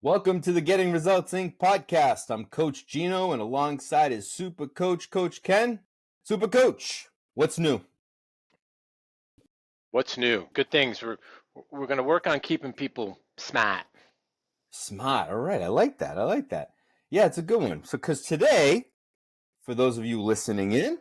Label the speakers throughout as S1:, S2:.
S1: Welcome to the Getting Results Inc. podcast. I'm Coach Gino, and alongside is Super Coach, Coach Ken. Super Coach, what's new?
S2: What's new? Good things. We're going to work on keeping people smart.
S1: Smart. All right. I like that. Yeah, it's a good one. So, because today, for those of you listening in,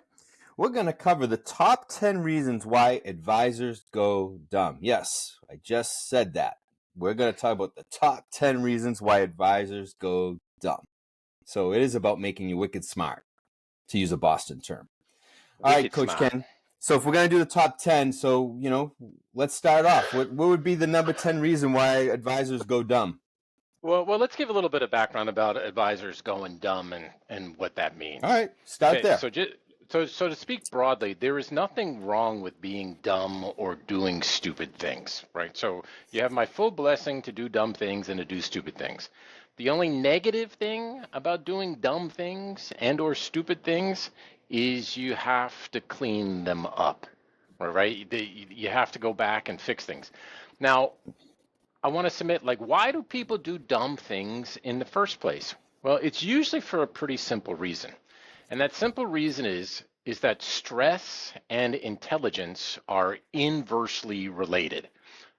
S1: we're going to cover the top 10 reasons why advisors go dumb. Yes, I just said that. We're going to talk about the top 10 reasons why advisors go dumb. So it is about making you wicked smart, to use a Boston term. All right, Coach
S2: Smart.
S1: Ken. So if we're going to do the top 10, so, let's start off. What would be the number 10 reason why advisors go dumb?
S2: Well, let's give a little bit of background about advisors going dumb and what that means.
S1: All right, start there.
S2: So to speak broadly, there is nothing wrong with being dumb or doing stupid things, right? So you have my full blessing to do dumb things and to do stupid things. The only negative thing about doing dumb things and or stupid things is you have to clean them up, right? You have to go back and fix things. Now, I want to submit, why do people do dumb things in the first place? Well, it's usually for a pretty simple reason. And that simple reason is that stress and intelligence are inversely related.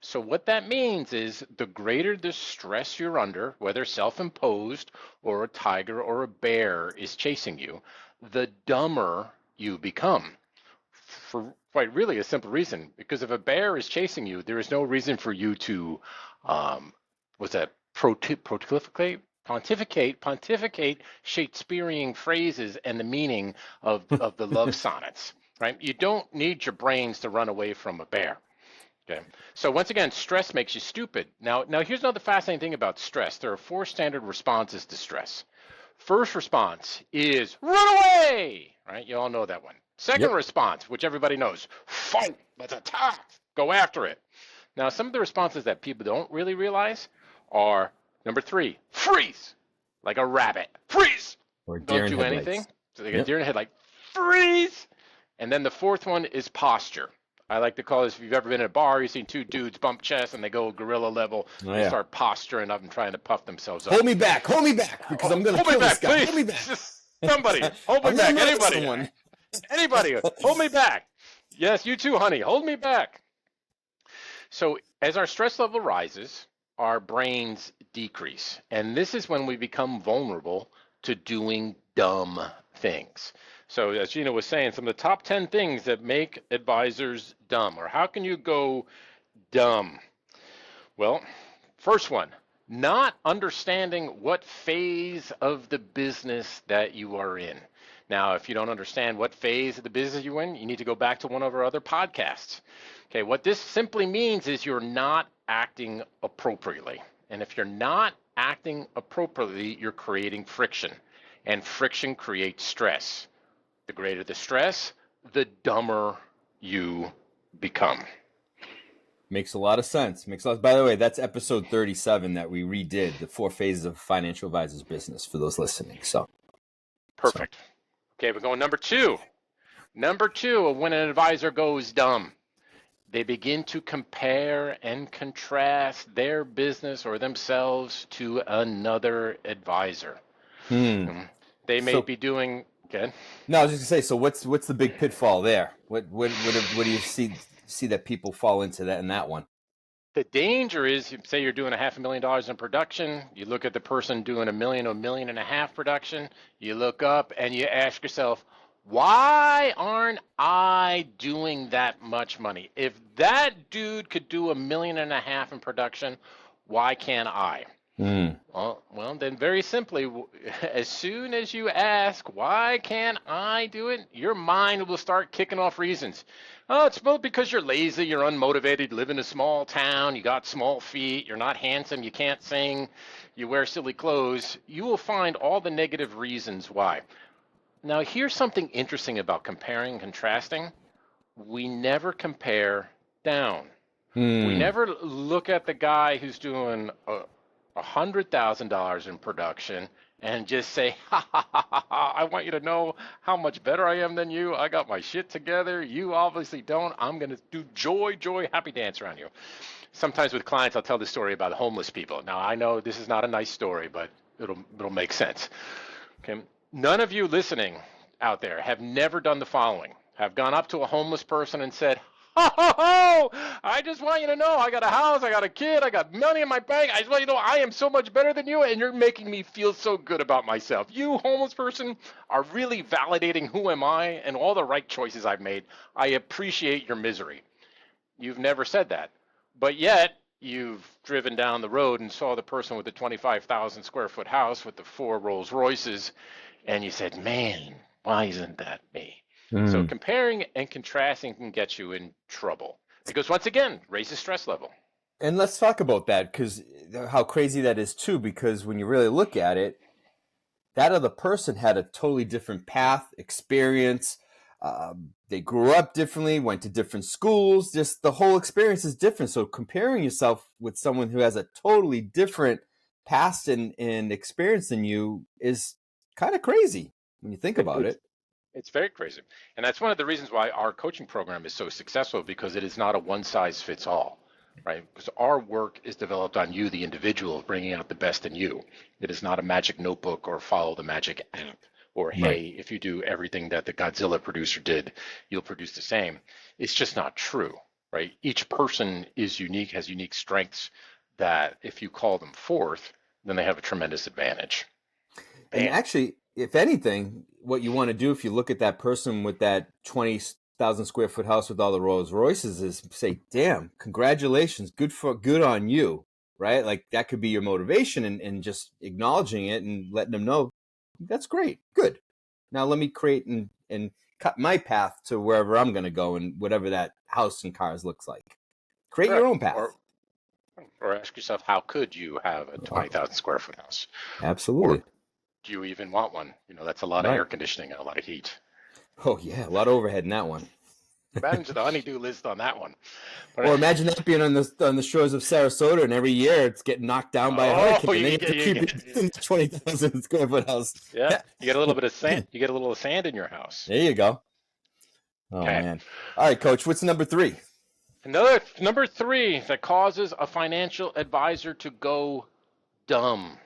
S2: So what that means is the greater the stress you're under, whether self-imposed or a tiger or a bear is chasing you, the dumber you become. For quite really a simple reason, because if a bear is chasing you, there is no reason for you to, pontificate Shakespearean phrases and the meaning of the love sonnets, right? You don't need your brains to run away from a bear. Okay. So once again, stress makes you stupid. Now here's another fascinating thing about stress. There are 4 standard responses to stress. First response is run away, right? You all know that one. Second response, which everybody knows, fight, let's attack, go after it. Now, some of the responses that people don't really realize are number 3, freeze, like a rabbit, freeze,
S1: or
S2: don't do anything. So they get deer in the headlight, freeze. And then the fourth one is posture. I like to call this, if you've ever been in a bar, you've seen 2 dudes bump chests and they go gorilla level. They start posturing up and trying to puff themselves up.
S1: Hold me back, because I'm going to kill this guy.
S2: Hold me back, please. Somebody, hold me back. Anybody, hold me back. Yes, you too, honey, hold me back. So as our stress level rises, our brains decrease. And this is when we become vulnerable to doing dumb things. So as Gino was saying, some of the top 10 things that make advisors dumb, or how can you go dumb? Well, first one, not understanding what phase of the business that you are in. Now, if you don't understand what phase of the business you're in, you need to go back to one of our other podcasts. Okay, what this simply means is you're not acting appropriately. And if you're not acting appropriately, you're creating friction. And friction creates stress. The greater the stress, the dumber you become.
S1: Makes a lot of sense. By the way, that's episode 37 that we redid, the 4 phases of financial advisor's business, for those listening. So
S2: perfect. Okay, we're going number 2. Number 2 of when an advisor goes dumb. They begin to compare and contrast their business or themselves to another advisor. They may be doing. Okay.
S1: No, I was just gonna say. So what's the big pitfall there? What do you see that people fall into that in that one?
S2: The danger is, say you're doing $500,000 in production. You look at the person doing $1 million or $1.5 million production. You look up and you ask yourself, why aren't I doing that much money? If that dude could do $1.5 million in production, why can't I? Well, then very simply, as soon as you ask, why can't I do it? Your mind will start kicking off reasons. Oh, it's because you're lazy, you're unmotivated, live in a small town, you got small feet, you're not handsome, you can't sing, you wear silly clothes. You will find all the negative reasons why. Now, here's something interesting about comparing and contrasting. We never compare down. We never look at the guy who's doing $100,000 in production and just say, I want you to know how much better I am than you. I got my shit together. You obviously don't. I'm going to do joy, happy dance around you. sometimes with clients, I'll tell the story about homeless people. Now, I know this is not a nice story, but it'll make sense. Okay. None of you listening out there have never done the following: have gone up to a homeless person and said, "Ho, ho, ho! I just want you to know I got a house, I got a kid, I got money in my bank. I just want you to know I am so much better than you, and you're making me feel so good about myself. You, homeless person, are really validating who am I and all the right choices I've made. I appreciate your misery." You've never said that, but yet you've driven down the road and saw the person with the 25,000 square foot house with the 4 Rolls Royces, and you said, "Man, why isn't that me?" So
S1: Mm.
S2: comparing and contrasting can get you in trouble because, once again, raises stress level.
S1: And let's talk about that, because how crazy that is too, because when you really look at it, that other person had a totally different path, experience. They grew up differently, went to different schools. Just the whole experience is different. So comparing yourself with someone who has a totally different past and experience than you is kind of crazy when you think about
S2: It's
S1: it.
S2: It's very crazy. And that's one of the reasons why our coaching program is so successful, because it is not a one size fits all, right? Because our work is developed on you, the individual, bringing out the best in you. It is not a magic notebook or follow the magic app or,
S1: Right.
S2: hey, if you do everything that the Godzilla producer did, you'll produce the same. It's just not true, right? Each person is unique, has unique strengths that if you call them forth, then they have a tremendous advantage.
S1: And
S2: Bam.
S1: actually, if anything, what you want to do if you look at that person with that 20,000 square foot house with all the Rolls Royces is say, "Damn, congratulations, good on you," right? Like that could be your motivation, and just acknowledging it and letting them know that's great, good. Now let me create and cut my path to wherever I'm going to go and whatever that house and cars looks like. Create your
S2: Correct.
S1: own path.
S2: Or ask yourself, how could you have a
S1: Oh,
S2: 20,000 square foot house? Or
S1: absolutely.
S2: do you even want one? That's a lot of air
S1: Right.
S2: conditioning and a lot of heat.
S1: Oh yeah, a lot of overhead in that one.
S2: Imagine the honeydew list on that one. But
S1: Or imagine that being on the shores of Sarasota, and every year it's getting knocked down by a
S2: oh,
S1: hurricane. Then you
S2: you
S1: have to
S2: get,
S1: keep it in the 20,000 square foot house.
S2: yeah, you get a little bit of sand. You get a little sand in your house.
S1: There you go. Oh
S2: Okay.
S1: man. All right, Coach. What's number 3?
S2: Another number 3 that causes a financial advisor to go dumb: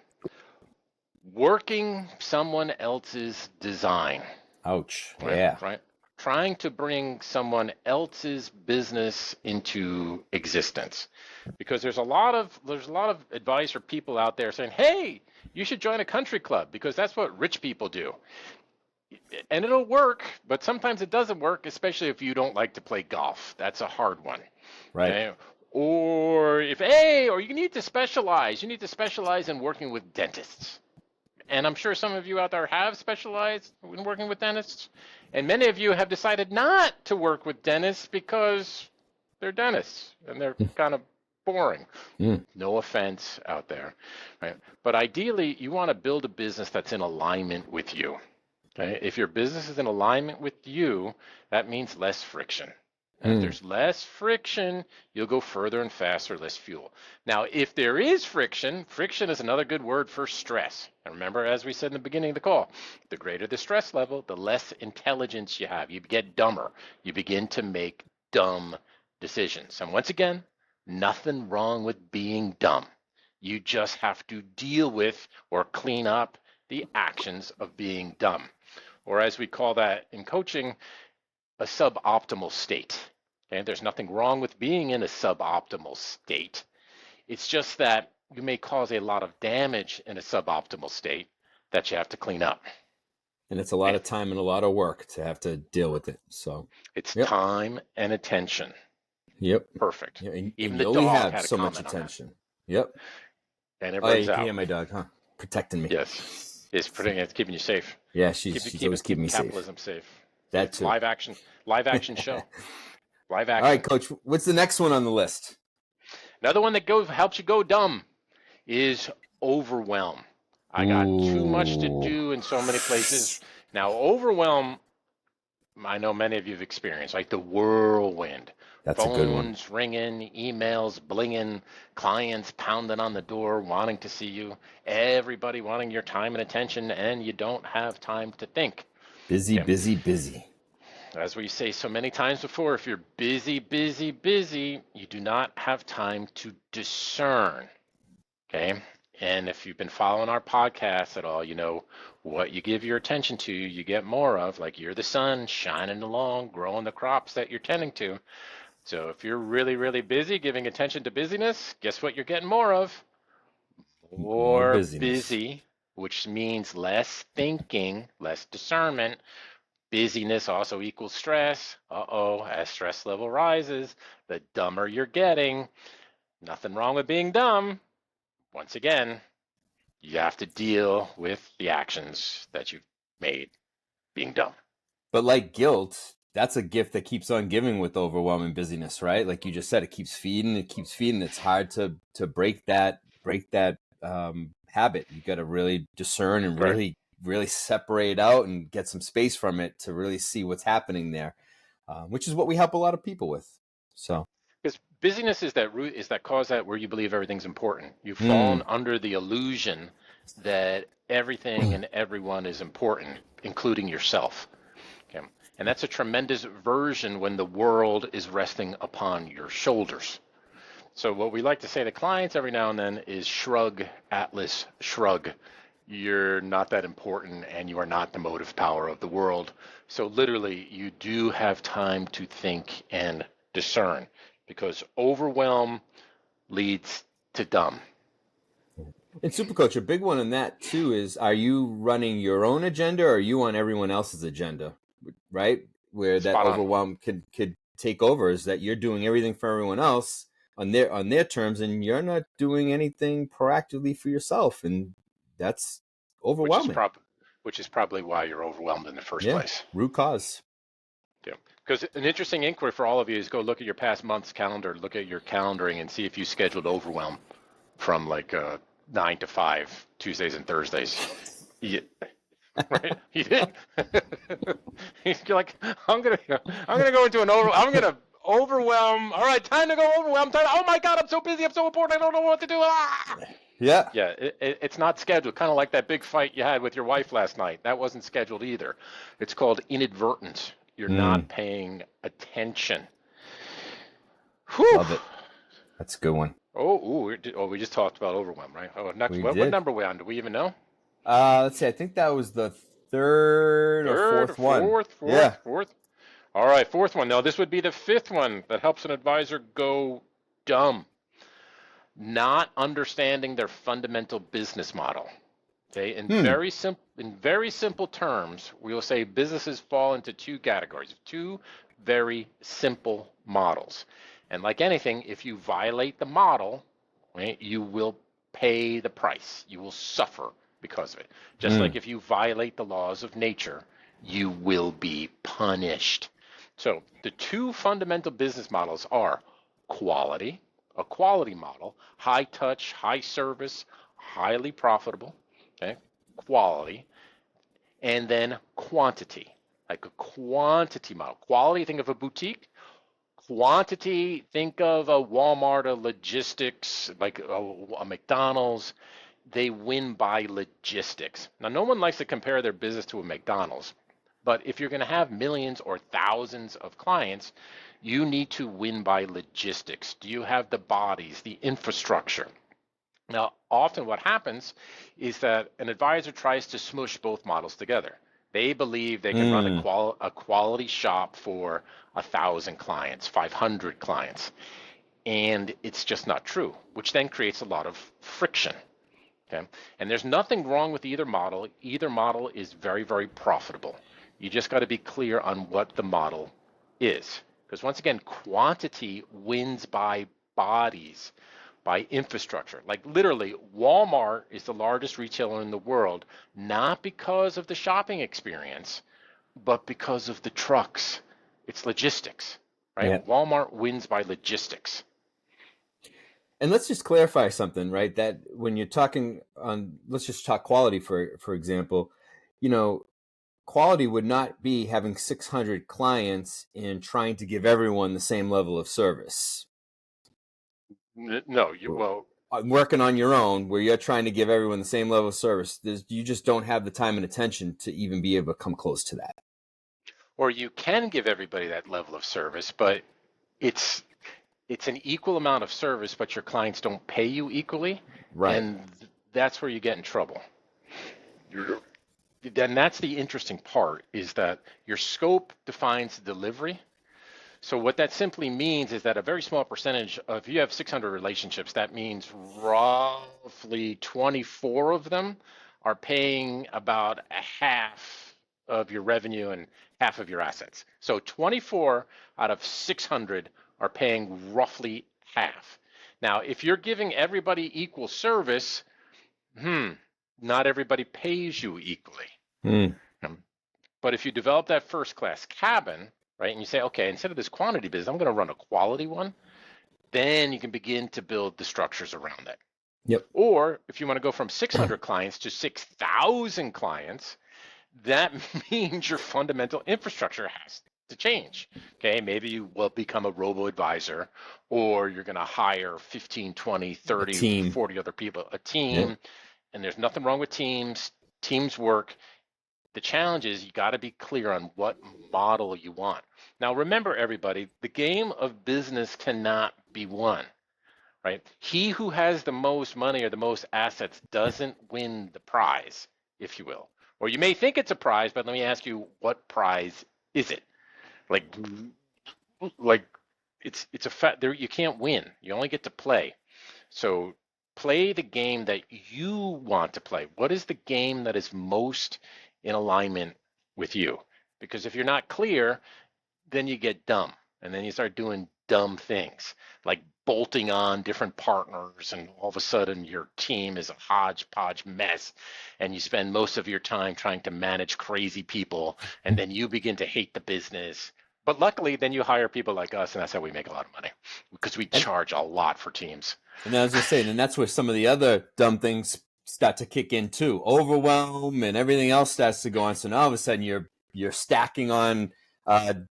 S2: working someone else's design.
S1: Ouch.
S2: Right,
S1: Yeah.
S2: right. Trying to bring someone else's business into existence, because there's a lot of advice or people out there saying, "Hey, you should join a country club because that's what rich people do," and it'll work, but sometimes it doesn't work, especially if you don't like to play golf. That's a hard one.
S1: Right.
S2: Okay. Or you need to specialize. You need to specialize in working with dentists. And I'm sure some of you out there have specialized in working with dentists. And many of you have decided not to work with dentists because they're dentists and they're kind of boring.
S1: Mm.
S2: No offense out there, right? But ideally, you want to build a business that's in alignment with you. Okay? If your business is in alignment with you, that means less friction. And if
S1: Mm.
S2: there's less friction, you'll go further and faster, less fuel. Now, if there is friction, friction is another good word for stress. And remember, as we said in the beginning of the call, the greater the stress level, the less intelligence you have. You get dumber. You begin to make dumb decisions. And once again, nothing wrong with being dumb. You just have to deal with or clean up the actions of being dumb. Or as we call that in coaching, a suboptimal state. Okay, there's nothing wrong with being in a suboptimal state. It's just that you may cause a lot of damage in a suboptimal state that you have to clean up.
S1: And it's a lot
S2: Okay?
S1: of time and a lot of work to have to deal with it. So,
S2: It's
S1: yep.
S2: time and attention.
S1: Yep.
S2: Perfect.
S1: Yeah, and
S2: Even the
S1: you only
S2: dog
S1: have
S2: had a
S1: so much
S2: comment on that.
S1: attention. Yep.
S2: And it
S1: Oh, yeah,
S2: runs
S1: you can
S2: out.
S1: hear my dog, huh? Protecting me.
S2: Yes. It's keeping you safe.
S1: Yeah, she's
S2: Keeping
S1: always keeping me safe.
S2: capitalism safe.
S1: That too.
S2: Live action show. Live
S1: All
S2: action.
S1: right, Coach. What's the next one on the list?
S2: Another one that helps you go dumb is overwhelm. I got too much to
S1: Ooh,
S2: do in so many places. Now, overwhelm, I know many of you have experienced, like the whirlwind.
S1: that's a good one.
S2: Phones ringing, emails blinging, clients pounding on the door wanting to see you, everybody wanting your time and attention, and you don't have time to think.
S1: Busy,
S2: Okay.
S1: busy, busy.
S2: As we say so many times before, if you're busy, busy, busy, you do not have time to discern. Okay. And if you've been following our podcast at all, you know what you give your attention to, you get more of. Like you're the sun shining along, growing the crops that you're tending to. So if you're really, really busy, giving attention to busyness, guess what you're getting more of?
S1: More
S2: More
S1: busyness.
S2: busy, which means less thinking, less discernment. Busyness also equals stress. Uh-oh, as stress level rises, the dumber you're getting. Nothing wrong with being dumb. Once again, you have to deal with the actions that you've made being dumb.
S1: But like guilt, that's a gift that keeps on giving with overwhelming busyness, right? Like you just said, it keeps feeding, it keeps feeding. It's hard to break that habit. You got to really discern and
S2: Right.
S1: really separate out and get some space from it to really see what's happening there, which is what we help a lot of people with. So,
S2: Because busyness is that root, is that cause that where you believe everything's important. You've fallen
S1: mm.
S2: under the illusion that everything and everyone is important, including yourself. Okay. And that's a tremendous version when the world is resting upon your shoulders. So what we like to say to clients every now and then is shrug, Atlas, shrug. You're not that important and you are not the motive power of the world. So literally, you do have time to think and discern because overwhelm leads to dumb.
S1: And Supercoach, a big one in that too is: are you running your own agenda, or are you on everyone else's agenda? Right, where that
S2: Spot on.
S1: overwhelm could take over is that you're doing everything for everyone else on their terms, and you're not doing anything proactively for yourself, and that's
S2: Which is
S1: overwhelming.
S2: prob which is probably why you're overwhelmed in the first
S1: Yeah,
S2: place.
S1: root cause.
S2: Yeah. Because an interesting inquiry for all of you is go look at your past month's calendar, look at your calendaring, and see if you scheduled overwhelm from like 9 to 5 Tuesdays and Thursdays. Yeah, right? You did. You're like, I'm gonna go into I'm gonna overwhelm. All right, time to go overwhelm. Oh my God, I'm so busy. I'm so important. I don't know what to do. Ah!
S1: Yeah.
S2: Yeah, it's not scheduled. Kind of like that big fight you had with your wife last night. That wasn't scheduled either. It's called inadvertent. You're
S1: Mm,
S2: not paying attention. Whew.
S1: love it. That's a good one.
S2: We just talked about overwhelm, right? Oh, next,
S1: We
S2: what
S1: did.
S2: number are we on? Do we even know?
S1: Let's see. I think that was the third or
S2: Third,
S1: fourth one.
S2: fourth, fourth,
S1: Yeah.
S2: fourth. All right, fourth one. Now, this would be the fifth one that helps an advisor go dumb. Not understanding their fundamental business model. Okay,
S1: Hmm.
S2: in very simple terms, we will say businesses fall into two categories, two very simple models. And like anything, if you violate the model, right, you will pay the price. You will suffer because of it. Just like
S1: Hmm.
S2: if you violate the laws of nature, you will be punished. So the two fundamental business models are quality, a quality model, high touch, high service, highly profitable, okay, quality, and then quantity, like a quantity model. Quality, think of a boutique. Quantity, think of a Walmart, a logistics, like a McDonald's. They win by logistics. Now, no one likes to compare their business to a McDonald's, but if you're going to have millions or thousands of clients, you need to win by logistics. Do you have the bodies, the infrastructure? Now, often what happens is that an advisor tries to smush both models together. They believe they can run
S1: Hmm.
S2: a quality shop for 1,000 clients, 500 clients, and it's just not true, which then creates a lot of friction. Okay, and there's nothing wrong with either model. Either model is very, very profitable. You just got to be clear on what the model is, because once again, quantity wins by bodies, by infrastructure. Like literally, Walmart is the largest retailer in the world, not because of the shopping experience, but because of the trucks. It's logistics, right?
S1: Yeah.
S2: Walmart wins by logistics.
S1: And let's just clarify something, right? That when you're talking on, let's just talk quality for example, you know, quality would not be having 600 clients and trying to give everyone the same level of service.
S2: No, well,
S1: Working on your own, where you're trying to give everyone the same level of service, you just don't have the time and attention to even be able to come close to that.
S2: Or you can give everybody that level of service, but it's it's an equal amount of service, but your clients don't pay you equally,
S1: Right.
S2: and that's where you get in trouble. Then that's the interesting part is that your scope defines the delivery. So what that simply means is that a very small percentage of, if you have 600 relationships, that means roughly 24 of them are paying about a half of your revenue and half of your assets. So 24 out of 600 are paying roughly half. Now, if you're giving everybody equal service, not everybody pays you equally.
S1: Mm.
S2: But if you develop that first class cabin, right, and you say, okay, instead of this quantity business, I'm going to run a quality one, then you can begin to build the structures around that.
S1: Yep.
S2: Or if you want to go from 600 clients to 6,000 clients, that means your fundamental infrastructure has to change. Okay, maybe you will become a robo advisor, or you're going to hire 15, 20,
S1: A
S2: 30,
S1: team.
S2: 40 other people, a
S1: Yep.
S2: team. And there's nothing wrong with teams. Teams work. The challenge is you got to be clear on what model you want. Now, remember, everybody, the game of business cannot be won, right? He who has the most money or the most assets doesn't win the prize, if you will. Or you may think it's a prize, but let me ask you, what prize is it? Like, like it's a fact. There, you can't win. You only get to play. So play the game that you want to play. What is the game that is most in alignment with you? Because if you're not clear, then you get dumb and then you start doing dumb things like bolting on different partners, and all of a sudden your team is a hodgepodge mess and you spend most of your time trying to manage crazy people, and then you begin to hate the business. But luckily then you hire people like us, and that's how we make a lot of money, because we
S1: And
S2: charge a lot for teams.
S1: and I was just saying, and that's where some of the other dumb things start to kick in too. Overwhelm and everything else starts to go on. So now all of a sudden you're stacking on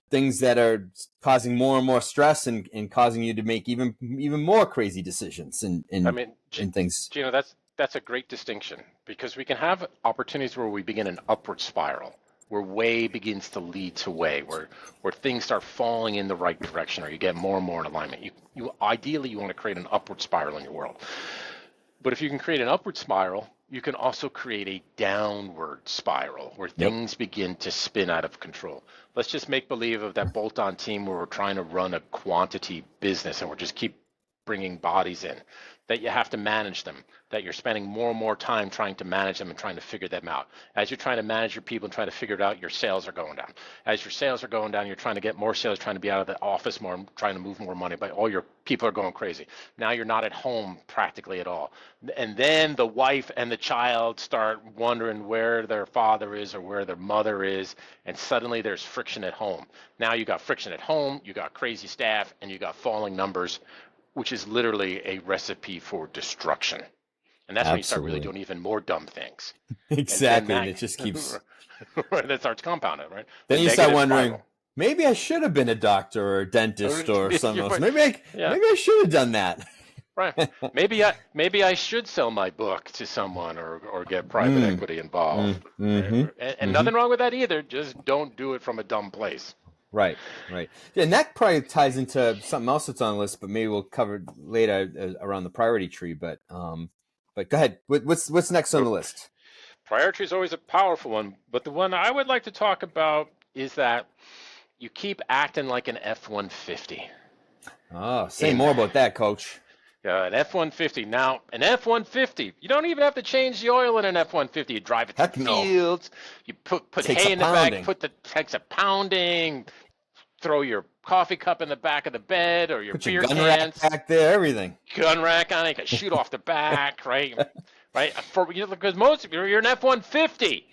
S1: things that are causing more and more stress, and causing you to make even more crazy decisions and
S2: I
S1: and,
S2: mean,
S1: and things.
S2: Gino, that's a great distinction, because we can have opportunities where we begin an upward spiral, where way begins to lead to way, where things start falling in the right direction, or you get more and more in alignment. You ideally you want to create an upward spiral in your world. But if you can create an upward spiral, you can also create a downward spiral where
S1: Yep.
S2: things begin to spin out of control. Let's just make believe of that bolt-on team where we're trying to run a quantity business and we're just keep bringing bodies in, that you have to manage them, that you're spending more and more time trying to manage them and trying to figure them out. As you're trying to manage your people and trying to figure it out, your sales are going down. As your sales are going down, you're trying to get more sales, trying to be out of the office more, trying to move more money, but all your people are going crazy. Now you're not at home practically at all. And then the wife and the child start wondering where their father is or where their mother is, and suddenly there's friction at home. Now you got friction at home, you got crazy staff, and you got falling numbers, which is literally a recipe for destruction. And that's when you start really
S1: Absolutely.
S2: doing even more dumb things. And then
S1: Exactly. And
S2: that,
S1: it just keeps.
S2: that starts compounding, right? The
S1: Then you start
S2: negative
S1: wondering,
S2: spiral.
S1: maybe I should have been a doctor or a dentist or something else. Maybe I
S2: Yeah,
S1: maybe I should have done that.
S2: right. Maybe I should sell my book to someone, or get private
S1: Mm,
S2: equity involved. Right?
S1: mm-hmm,
S2: And
S1: mm-hmm.
S2: nothing wrong with that either. Just don't do it from a dumb place.
S1: Right, right. Yeah, and that probably ties into something else that's on the list, but maybe we'll cover it later around the priority tree. But go ahead. What's next on the list?
S2: Priority is always a powerful one, but the one I would like to talk about is that you keep acting like an F-150.
S1: Oh, say
S2: In
S1: more about that, Coach.
S2: an F-150. Now, an F-150, you don't even have to change the oil in an F-150. You drive it through
S1: Heck no.
S2: fields, you put
S1: Takes
S2: hay
S1: a
S2: in the back,
S1: pounding.
S2: takes a pounding, throw your coffee cup in the back of the bed or your
S1: Put your
S2: beer
S1: gun rack
S2: cans,
S1: back there, everything.
S2: gun rack on it, you can shoot off the back, right? Right? Because most of you're an F-150.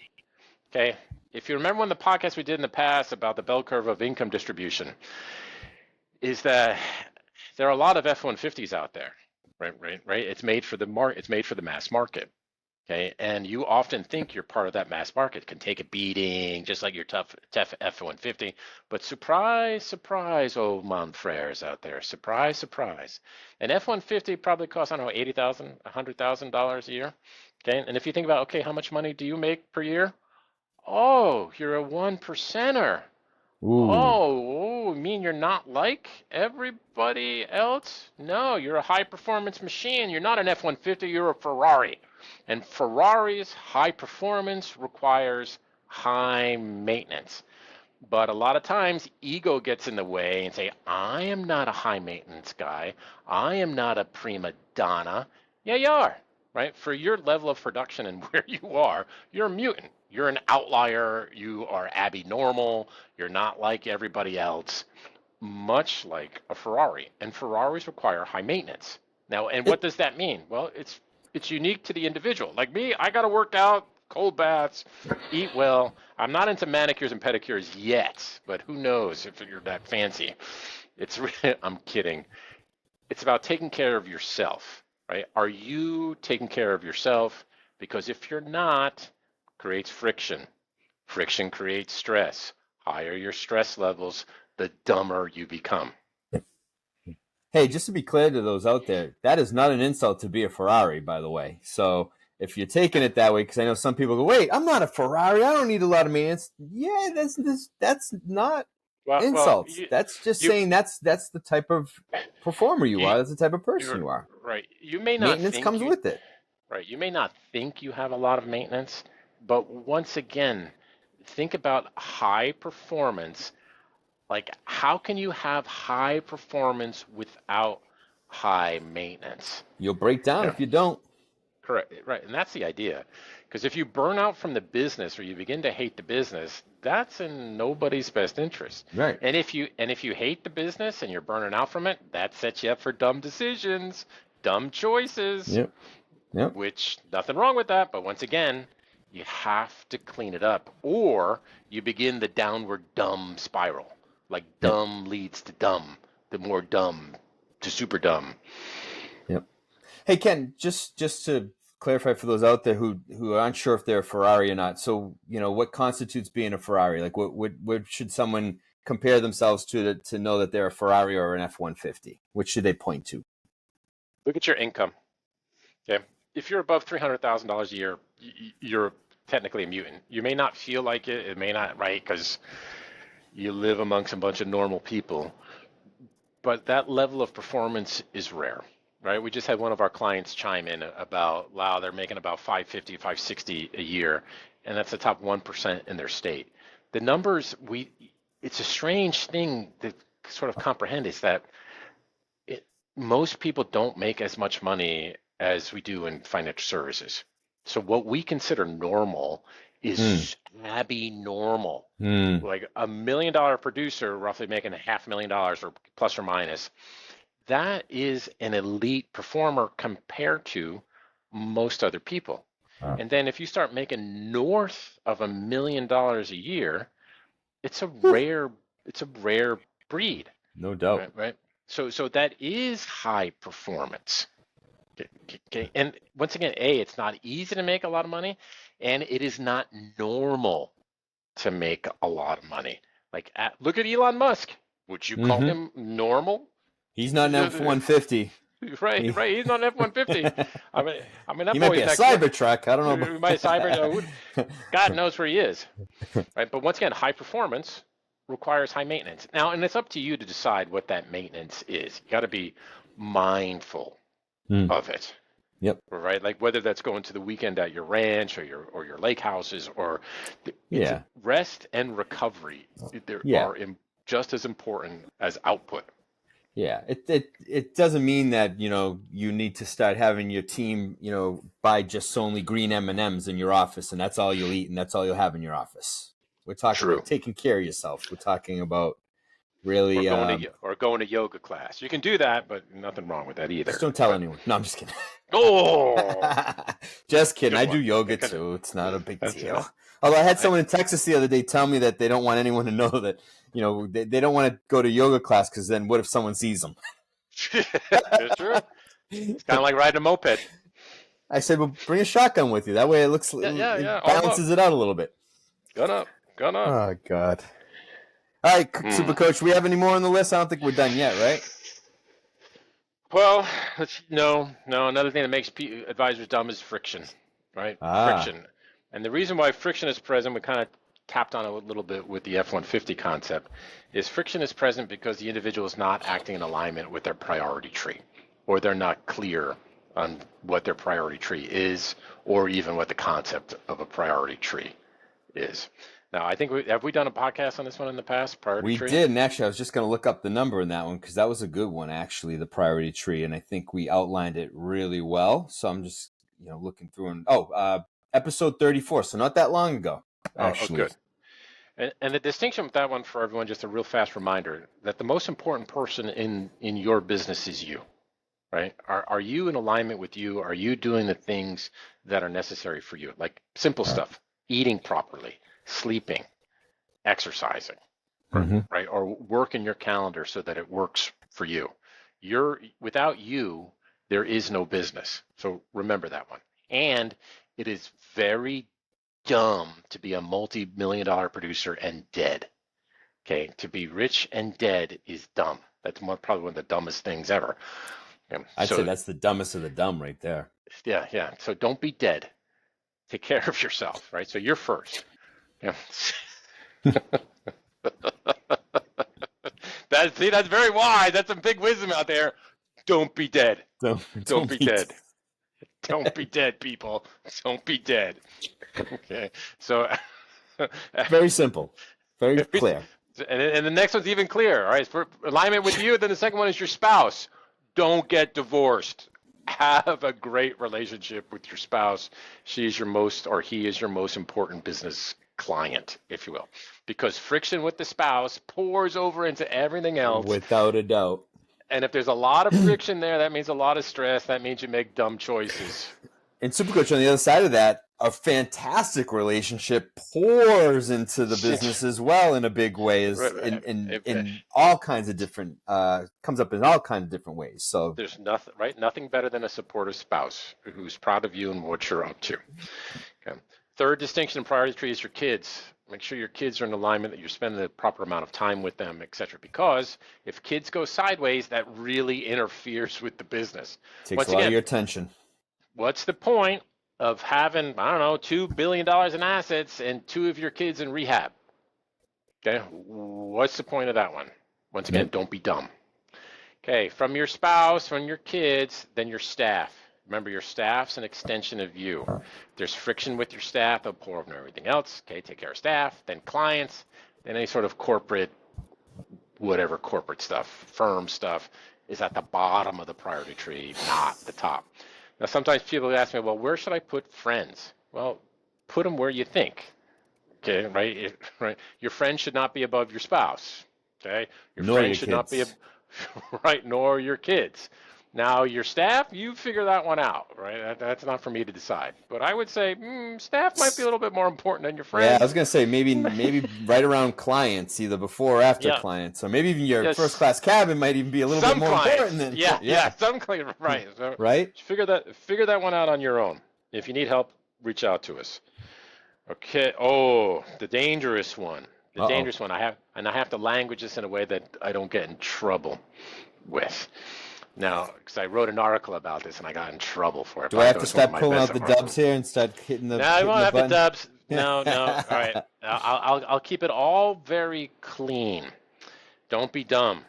S2: Okay. If you remember one of the podcasts we did in the past about the bell curve of income distribution, is that there are a lot of F-150s out there, right. It's made for the It's made for the mass market. Okay, and you often think you're part of that mass market, can take a beating, just like your tough F-150. But surprise, surprise, oh mon frères out there, surprise, surprise. An F-150 probably costs, I don't know, $80,000, $100,000 a year. Okay, and if you think about, okay, how much money do you make per year? Oh, you're a one percenter.
S1: Ooh.
S2: Oh, you mean you're not like everybody else? No, you're a high performance machine. You're not an F-150, you're a Ferrari. And Ferrari's high performance requires high maintenance. But a lot of times ego gets in the way and say, I am not a high maintenance guy. I am not a prima donna. Yeah, you are, right? For your level of production and where you are, you're a mutant. You're an outlier. You are abnormal. You're not like everybody else, much like a Ferrari. And Ferraris require high maintenance. Now, and what
S1: It,
S2: does that mean? Well, it's unique to the individual. Like me, I got to work out, cold baths, eat well. I'm not into manicures and pedicures yet, but who knows if you're that fancy. It's I'm kidding. It's about taking care of yourself, right? Are you taking care of yourself? Because if you're not, creates friction. Friction creates stress. Higher your stress levels, the dumber you become.
S1: hey, just to be clear to those out there, that is not an insult to be a Ferrari, by the way. So if you're taking it that way, because I know some people go, "Wait, I'm not a Ferrari. I don't need a lot of maintenance." Yeah, that's not
S2: Well,
S1: insults. That's just
S2: you,
S1: saying that's the type of performer you
S2: you
S1: are. That's the type of person
S2: you're
S1: you are.
S2: right. You may not
S1: Maintenance
S2: think
S1: comes
S2: you
S1: with it.
S2: right. You may not think you have a lot of maintenance, but once again, think about high performance. Like, how can you have high performance without high maintenance?
S1: You'll break down
S2: Yeah,
S1: if you don't.
S2: correct. Right. And that's the idea. Because if you burn out from the business or you begin to hate the business, that's in nobody's best interest.
S1: Right.
S2: And if you hate the business and you're burning out from it, that sets you up for dumb decisions, dumb choices,
S1: Yep. Yep.
S2: which nothing wrong with that, but once again, you have to clean it up or you begin the downward dumb spiral. Like
S1: Yep.
S2: dumb leads to dumb, the more dumb to super dumb.
S1: Yep. Hey Ken, just to clarify for those out there who aren't sure if they're a Ferrari or not. So what constitutes being a Ferrari? Like what should someone compare themselves to know that they're a Ferrari or an F-150? What should they point to?
S2: Look at your income. Okay. If you're above $300,000 a year, you're technically a mutant. You may not feel like it. It may not, right? Because you live amongst a bunch of normal people. But that level of performance is rare, right? We just had one of our clients chime in about, wow, they're making about 550, 560 a year, and that's the top 1% in their state. The numbers, it's a strange thing to sort of comprehend is that it, most people don't make as much money as we do in financial services. So what we consider normal
S1: Hmm.
S2: is abnormal.
S1: Hmm.
S2: Like $1 million producer roughly making $500,000 or plus or minus. That is an elite performer compared to most other people.
S1: Wow.
S2: And then if you start making north of $1 million a year, it's a
S1: Whew.
S2: rare it's a rare breed,
S1: No doubt.
S2: right? So that is high performance. Okay. And once again, it's not easy to make a lot of money, and it is not normal to make a lot of money. Like, look at Elon Musk. Would you call
S1: Mm-hmm.
S2: him normal?
S1: He's not an F-150.
S2: Right,
S1: He,
S2: right. He's not an F-150. I mean
S1: he
S2: that
S1: might be
S2: boy's
S1: a
S2: that good.
S1: Cybertruck. I don't know
S2: We might cyber.
S1: about.
S2: God knows where he is, right? But once again, high performance requires high maintenance. Now, and it's up to you to decide what that maintenance is. You got to be mindful
S1: Hmm.
S2: of it.
S1: Yep.
S2: Right, like whether that's going to the weekend at your ranch or your lake houses or it's
S1: Yeah.
S2: rest and recovery. There
S1: Yeah.
S2: are just as important as output.
S1: Yeah, it doesn't mean that you need to start having your team buy just only green M&Ms in your office and that's all you'll eat and that's all you'll have in your office. We're talking
S2: True.
S1: about taking care of yourself. We're talking about
S2: Or
S1: really
S2: going to yoga class. You can do that, but nothing wrong with that
S1: just
S2: either.
S1: don't tell
S2: But
S1: anyone. No, I'm just kidding.
S2: oh,
S1: Just kidding.
S2: good
S1: I do
S2: one.
S1: yoga too. It's not a big
S2: That's
S1: deal. Although I had
S2: I,
S1: someone in Texas the other day tell me that they don't want anyone to know that they don't want to go to yoga class because then what if someone sees them?
S2: it's true. It's kind of like riding a moped.
S1: I said, well, bring a shotgun with you. That way
S2: Yeah.
S1: it
S2: Arm up.
S1: balances it out a little bit.
S2: Gun up. Gun up.
S1: Oh, God. All right, Super Coach, we have any more on the list? I don't think we're done yet, right?
S2: Well, no. Another thing that makes advisors dumb is friction, right?
S1: Ah.
S2: Friction. And the reason why friction is present, we kind of tapped on a little bit with the F-150 concept, is friction is present because the individual is not acting in alignment with their priority tree, or they're not clear on what their priority tree is, or even what the concept of a priority tree is. Now, I think have we done a podcast on this one in the past, priority
S1: We
S2: tree?
S1: did, and actually, I was just going to look up the number in that one because that was a good one, actually, the priority tree, and I think we outlined it really well. So I'm just, looking through and episode 34, so not that long ago, actually.
S2: Good. And the distinction with that one for everyone, just a real fast reminder that the most important person in your business is you, right? Are you in alignment with you? Are you doing the things that are necessary for you? Like simple stuff, eating properly, sleeping, exercising, right? Or work in your calendar so that it works for you. Without you, there is no business. So remember that one. And it is very dumb to be a multi-million-dollar producer and dead. Okay, to be rich and dead is dumb. That's probably one of the dumbest things ever.
S1: I'd say that's the dumbest of the dumb right there.
S2: Yeah. So don't be dead. Take care of yourself, right? So you're first. Yeah. That's very wise. That's some big wisdom out there. Don't be dead. Don't be dead. Don't be dead, people. Don't be dead. Okay. So
S1: very simple. Very clear.
S2: And the next one's even clearer. All right. For alignment with you, then the second one is your spouse. Don't get divorced. Have a great relationship with your spouse. She is your most, or he is your most important business client, if you will, because friction with the spouse pours over into everything else.
S1: Without a doubt.
S2: And if there's a lot of friction there, that means a lot of stress. That means you make dumb choices.
S1: And Supercoach, on the other side of that, a fantastic relationship pours into the business as well in a big way, in all kinds of different, comes up in all kinds of different ways. So
S2: there's nothing better than a supportive spouse who's proud of you and what you're up to. Okay. Third distinction in priority tree is your kids. Make sure your kids are in alignment, that you're spending the proper amount of time with them, etc. Because if kids go sideways, that really interferes with the business.
S1: Takes a lot of your attention.
S2: What's the point of having, I don't know, $2 billion in assets and 2 of your kids in rehab? Okay, what's the point of that one? Once again, don't be dumb. Okay, from your spouse, from your kids, then your staff. Remember, your staff's an extension of you. If there's friction with your staff, they'll pour over everything else. Okay, take care of staff, then clients, then any sort of corporate stuff, firm stuff is at the bottom of the priority tree, not the top. Now, sometimes people ask me, well, where should I put friends? Well, put them where you think. Okay, right? Your friend should not be above your spouse. Okay, your friend should not be, right, nor your kids. Now, your staff, you figure that one out, right? That's not for me to decide. But I would say staff might be a little bit more important than your friends.
S1: Yeah, I was going to say maybe right around clients, either before or after clients. So maybe even your first-class cabin might even be a little bit more important than...
S2: Yeah, some clients, right. So
S1: right?
S2: Figure that one out on your own. If you need help, reach out to us. Okay. Oh, the dangerous one. Dangerous one. I have to language this in a way that I don't get in trouble with. Now, because I wrote an article about this and I got in trouble for it.
S1: Do I have to start pulling out the dubs here and start hitting the?
S2: No, I won't have the dubs. No. All right. I'll keep it all very clean. Don't be dumb.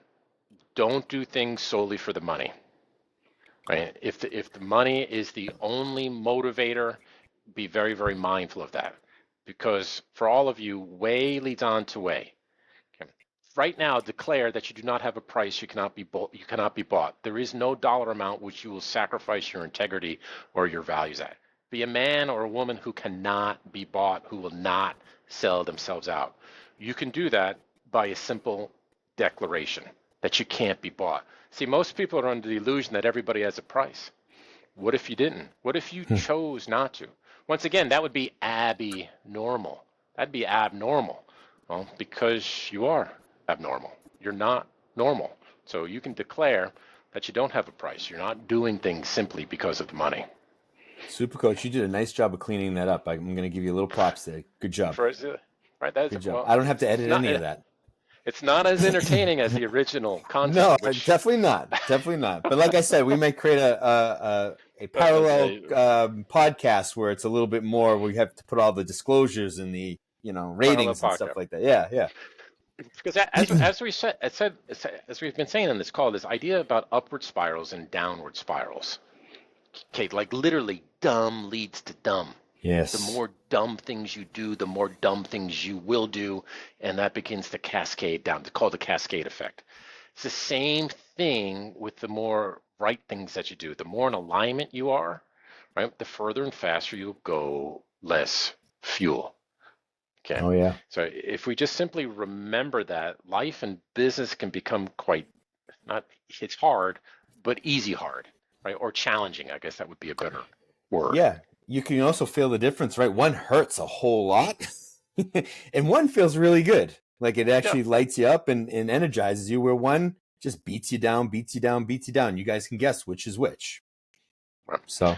S2: Don't do things solely for the money. Right? If the money is the only motivator, be very, very mindful of that, because for all of you, way leads on to way. Right now, declare that you do not have a price you cannot be bought. There is no dollar amount which you will sacrifice your integrity or your values at. Be a man or a woman who cannot be bought, who will not sell themselves out. You can do that by a simple declaration that you can't be bought. See, most people are under the illusion that everybody has a price. What if you didn't? What if you chose not to? Once again, that would be abnormal. That'd be abnormal. Well, because you are abnormal. You're not normal. So you can declare that you don't have a price. You're not doing things simply because of the money.
S1: Supercoach, you did a nice job of cleaning that up. I'm going to give you a little props there. Good job.
S2: Right,
S1: good job. Well, I don't have to edit any of that.
S2: It's not as entertaining as the original content.
S1: No, definitely not. Definitely not. But like I said, we may create a parallel podcast where it's a little bit more. We have to put all the disclosures and the ratings and stuff like that. Yeah.
S2: Because as we've been saying in this call, this idea about upward spirals and downward spirals. Okay, like literally, dumb leads to dumb.
S1: Yes.
S2: The more dumb things you do, the more dumb things you will do, and that begins to cascade down. It's called the cascade effect. It's the same thing with the more right things that you do. The more in alignment you are, right, the further and faster you'll go, less fuel. Okay.
S1: Oh yeah.
S2: So if we just simply remember that, life and business can become quite it's hard, but easy hard, right? Or challenging, I guess that would be a better word.
S1: Yeah. You can also feel the difference, right? One hurts a whole lot and one feels really good. Like it actually lights you up and energizes you, where one just beats you down. You guys can guess which is which. So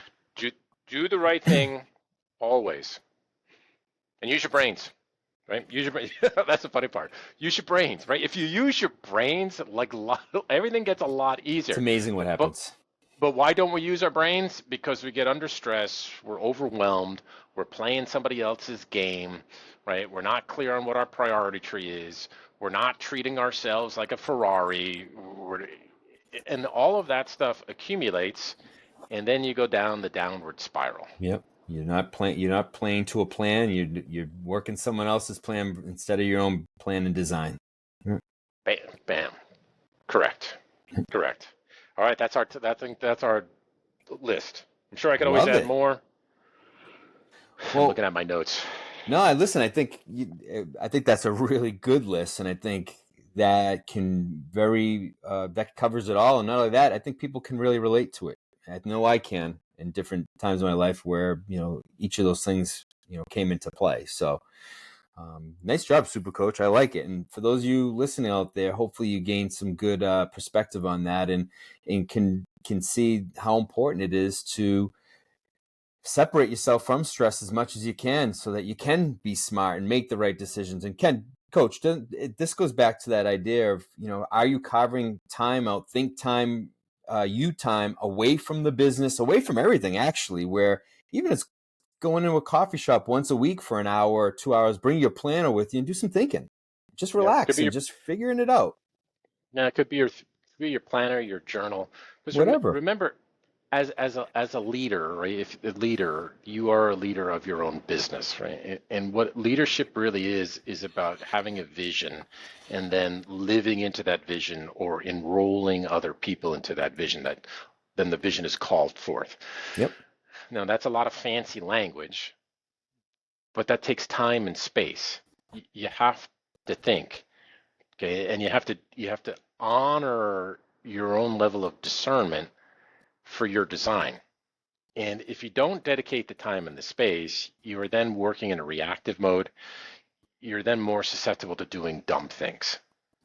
S2: do the right thing always. And use your brains, right? Use your brains. That's the funny part. Use your brains, right? If you use your brains, everything gets a lot easier.
S1: It's amazing what happens.
S2: But why don't we use our brains? Because we get under stress, we're overwhelmed, we're playing somebody else's game, right? We're not clear on what our priority tree is. We're not treating ourselves like a Ferrari. And all of that stuff accumulates, and then you go down the downward spiral.
S1: Yep. You're not playing to a plan. You're working someone else's plan instead of your own plan and design.
S2: Bam, bam. Correct. All right, that's our list. I'm sure I could always add more. Well, I'm looking at my notes.
S1: No, I think that's a really good list, and I think that that covers it all. And not only that, I think people can really relate to it. I know I can in different times of my life where each of those things came into play. So nice job, Super Coach. I like it. And for those of you listening out there, hopefully you gained some good perspective on that and can see how important it is to separate yourself from stress as much as you can so that you can be smart and make the right decisions. And Coach, this goes back to that idea of, are you carving time out, think time, you time away from the business, away from everything, actually, where even it's going into a coffee shop once a week for an hour or 2 hours, bring your planner with you and do some thinking. Just relax and just figuring it out.
S2: Yeah, it could be your planner, your journal.
S1: Whatever.
S2: Remember, as a leader, right? If the leader, you are a leader of your own business, right? And what leadership really is about having a vision and then living into that vision or enrolling other people into that vision then the vision is called forth.
S1: Yep.
S2: Now, that's a lot of fancy language, but that takes time and space. You have to think, okay, and you have to honor your own level of discernment for your design. And if you don't dedicate the time and the space, you are then working in a reactive mode. You're then more susceptible to doing dumb things,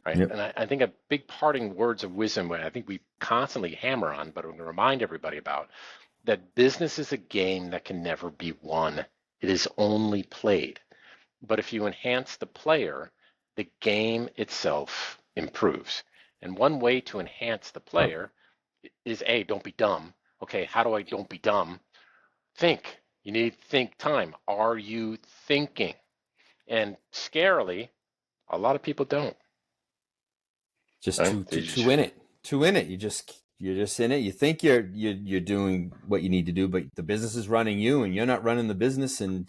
S2: right? Yep. And I think a big parting words of wisdom, I think we constantly hammer on, but I'm going to remind everybody about, that business is a game that can never be won. It is only played. But if you enhance the player, the game itself improves. And one way to enhance the player is don't be dumb. Okay, how do I don't be dumb? Think. You need think time. Are you thinking? And scarily, a lot of people don't.
S1: Just too in it. Too in it. You're just in it. You think you're doing what you need to do, but the business is running you, and you're not running the business, and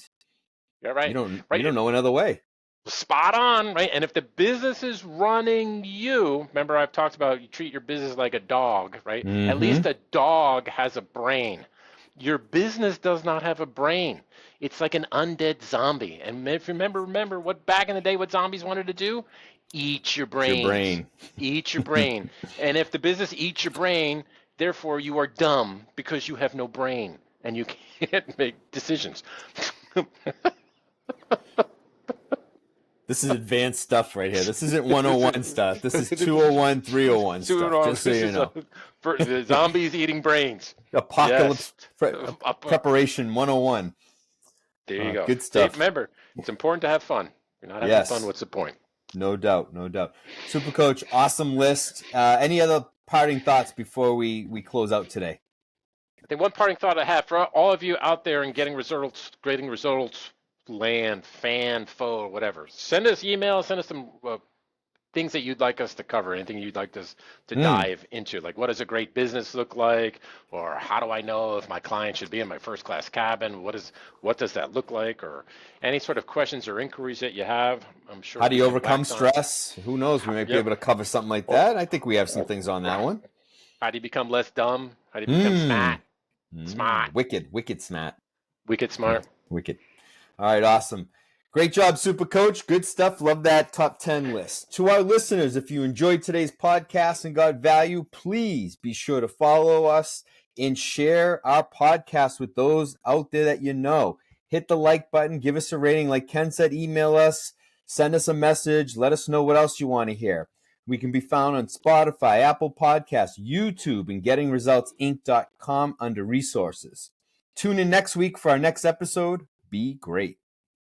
S2: you're right.
S1: You don't know another way.
S2: Spot on, right? And if the business is running you, remember I've talked about you treat your business like a dog, right? Mm-hmm. At least a dog has a brain. Your business does not have a brain. It's like an undead zombie. And if you remember what back in the day what zombies wanted to do? Eat your brain. Eat your brain. And if the business eats your brain, therefore you are dumb because you have no brain and you can't make decisions.
S1: This is advanced stuff right here. This isn't 101 stuff. This is 201, 301 stuff, just so you know.
S2: For the zombies eating brains.
S1: Apocalypse preparation 101.
S2: There you go.
S1: Good stuff.
S2: Dave, remember, it's important to have fun. If you're not having fun, what's the point?
S1: No doubt. Super Coach, awesome list. Any other parting thoughts before we close out today?
S2: I think one parting thought I have for all of you out there and getting results land, fan, fo, whatever. Send us email, send us some things that you'd like us to cover, anything you'd like us to
S1: Mm.
S2: dive into, like what does a great business look like, or how do I know if my client should be in my first class cabin? What does that look like, or any sort of questions or inquiries that you have. I'm sure
S1: How do
S2: we
S1: you
S2: can
S1: overcome
S2: wax on.
S1: stress? Who knows? We might be
S2: Yep.
S1: able to cover something like
S2: Or,
S1: that. I think we have some things on that one.
S2: how do you become less dumb? How do you become
S1: Hmm.
S2: smart? Smart.
S1: Wicked smart.
S2: Wicked
S1: Yeah,
S2: smart.
S1: wicked. All right, awesome. Great job, Super Coach. Good stuff. Love that top 10 list. To our listeners, if you enjoyed today's podcast and got value, please be sure to follow us and share our podcast with those out there that you know. Hit the like button, give us a rating. Like Ken said, email us, send us a message, let us know what else you want to hear. We can be found on Spotify, Apple Podcasts, YouTube, and gettingresultsinc.com under resources. Tune in next week for our next episode. Be great.